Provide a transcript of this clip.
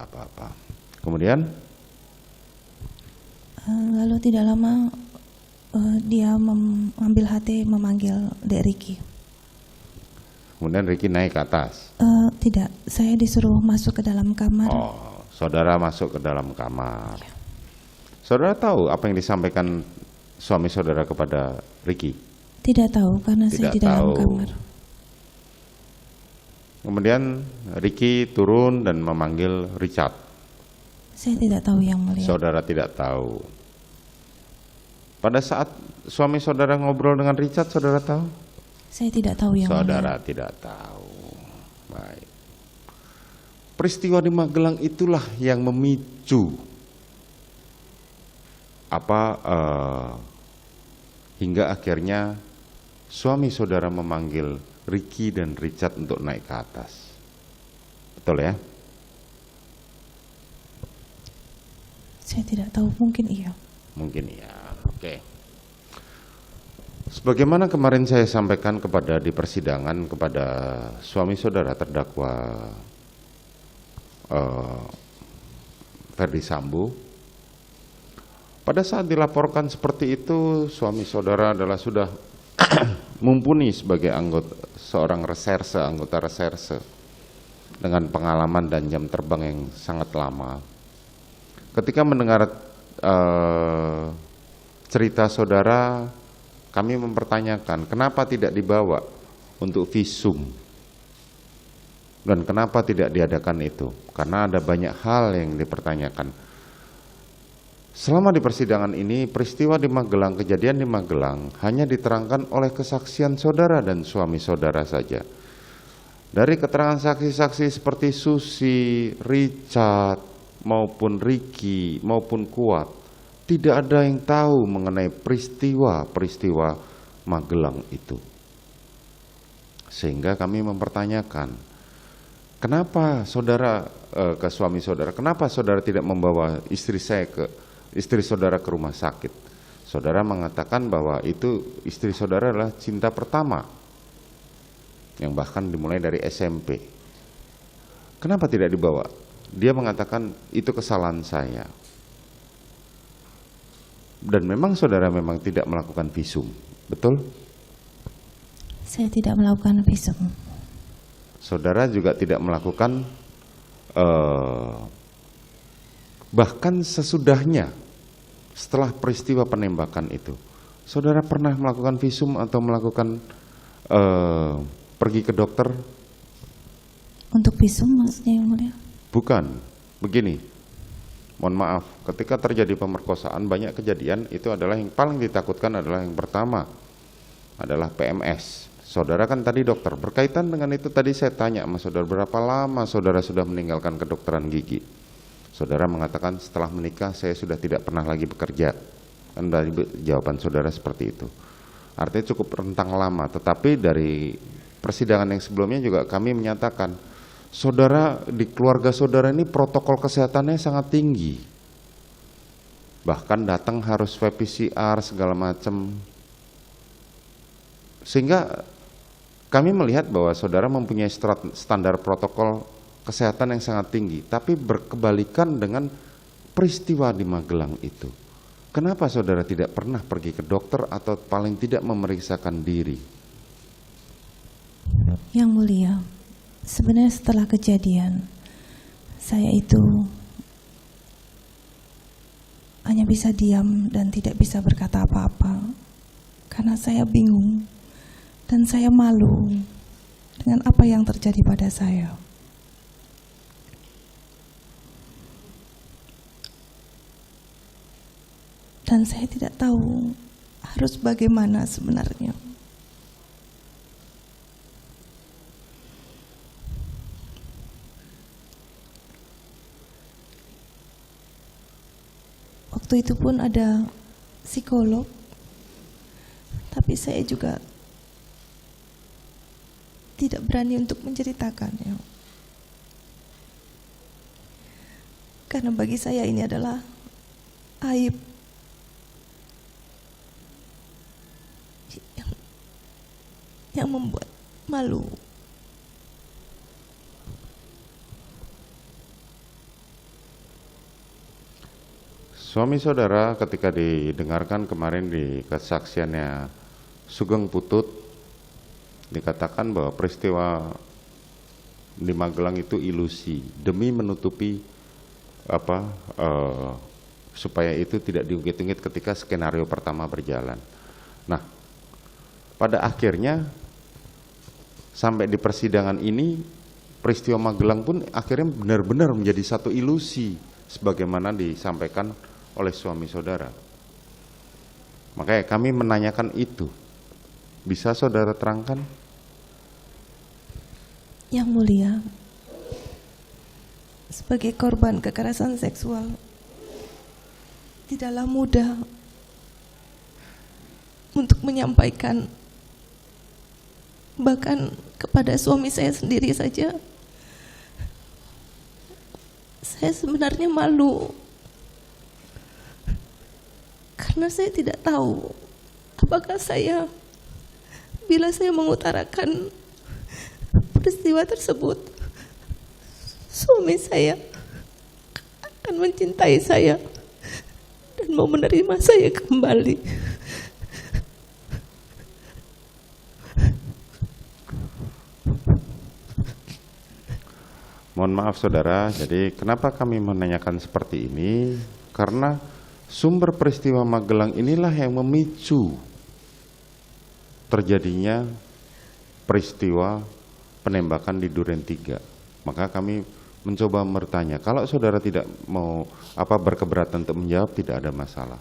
apa-apa. Kemudian? Lalu tidak lama dia mengambil hati memanggil Dek Ricky. Kemudian Ricky naik ke atas? Tidak, saya disuruh masuk ke dalam kamar. Oh, saudara masuk ke dalam kamar. Ya. Saudara tahu apa yang disampaikan suami saudara kepada Ricky? Tidak tahu, karena saya di dalam kamar. Kemudian Ricky turun dan memanggil Richard. Saya tidak tahu, Yang Mulia. Saudara tidak tahu. Pada saat suami saudara ngobrol dengan Richard, saudara tahu? Saya tidak tahu, Yang Mulia. Saudara tidak tahu. Baik. Peristiwa di Magelang itulah yang memicu hingga akhirnya suami saudara memanggil Ricky dan Richard untuk naik ke atas. Betul ya? Saya tidak tahu, mungkin iya. Mungkin iya, oke. Sebagaimana kemarin saya sampaikan di persidangan kepada suami saudara terdakwa Ferdy Sambo, pada saat dilaporkan seperti itu, suami saudara adalah sudah mumpuni sebagai anggota reserse dengan pengalaman dan jam terbang yang sangat lama. Ketika mendengar cerita saudara, kami mempertanyakan kenapa tidak dibawa untuk visum dan kenapa tidak diadakan itu, karena ada banyak hal yang dipertanyakan. Selama di persidangan ini, peristiwa di Magelang, kejadian di Magelang hanya diterangkan oleh kesaksian saudara dan suami saudara saja. Dari keterangan saksi-saksi seperti Susi, Richard, maupun Ricky, maupun Kuat, tidak ada yang tahu mengenai peristiwa Magelang itu. Sehingga kami mempertanyakan, kenapa saudara ke suami saudara, kenapa saudara tidak membawa istri saudara ke rumah sakit? Saudara mengatakan bahwa itu istri saudara adalah cinta pertama, yang bahkan dimulai dari SMP. Kenapa tidak dibawa? Dia mengatakan itu kesalahan saya. Dan memang saudara memang tidak melakukan visum, betul? Saya tidak melakukan visum. Saudara juga tidak melakukan, bahkan sesudahnya, setelah peristiwa penembakan itu, saudara pernah melakukan visum atau melakukan pergi ke dokter? Untuk visum maksudnya, Yang Mulia? Bukan, begini, mohon maaf, ketika terjadi pemerkosaan banyak kejadian, itu adalah yang paling ditakutkan adalah yang pertama adalah PMS. Saudara kan tadi dokter, berkaitan dengan itu tadi saya tanya sama saudara, berapa lama saudara sudah meninggalkan kedokteran gigi? Saudara mengatakan setelah menikah saya sudah tidak pernah lagi bekerja. Kan dari jawaban saudara seperti itu. Artinya cukup rentang lama, tetapi dari persidangan yang sebelumnya juga kami menyatakan saudara, di keluarga saudara ini protokol kesehatannya sangat tinggi. Bahkan datang harus swab PCR segala macam. Sehingga kami melihat bahwa saudara mempunyai standar protokol kesehatan yang sangat tinggi, tapi berkebalikan dengan peristiwa di Magelang itu. Kenapa saudara tidak pernah pergi ke dokter atau paling tidak memeriksakan diri? Yang Mulia, sebenarnya setelah kejadian, saya itu hanya bisa diam dan tidak bisa berkata apa-apa, karena saya bingung dan saya malu dengan apa yang terjadi pada saya. Dan saya tidak tahu harus bagaimana sebenarnya. Waktu itu pun ada psikolog, tapi saya juga tidak berani untuk menceritakannya. Karena bagi saya ini adalah aib yang membuat malu. Suami saudara ketika didengarkan kemarin di kesaksiannya Sugeng Putut, dikatakan bahwa peristiwa di Magelang itu ilusi demi menutupi supaya itu tidak diungkit-ungkit ketika skenario pertama berjalan. Nah, pada akhirnya sampai di persidangan ini peristiwa Magelang pun akhirnya benar-benar menjadi satu ilusi sebagaimana disampaikan oleh suami saudara. Makanya kami menanyakan itu. Bisa saudara terangkan? Yang mulia, sebagai korban kekerasan seksual, tidaklah mudah untuk menyampaikan, bahkan kepada suami saya sendiri saja. Saya sebenarnya malu, karena saya tidak tahu apakah bila saya mengutarakan peristiwa tersebut, suami saya akan mencintai saya dan mau menerima saya kembali. Mohon maaf saudara, jadi kenapa kami menanyakan seperti ini? Karena sumber peristiwa Magelang inilah yang memicu terjadinya peristiwa penembakan di Duren 3. Maka kami mencoba bertanya, kalau saudara tidak mau berkeberatan untuk menjawab, tidak ada masalah.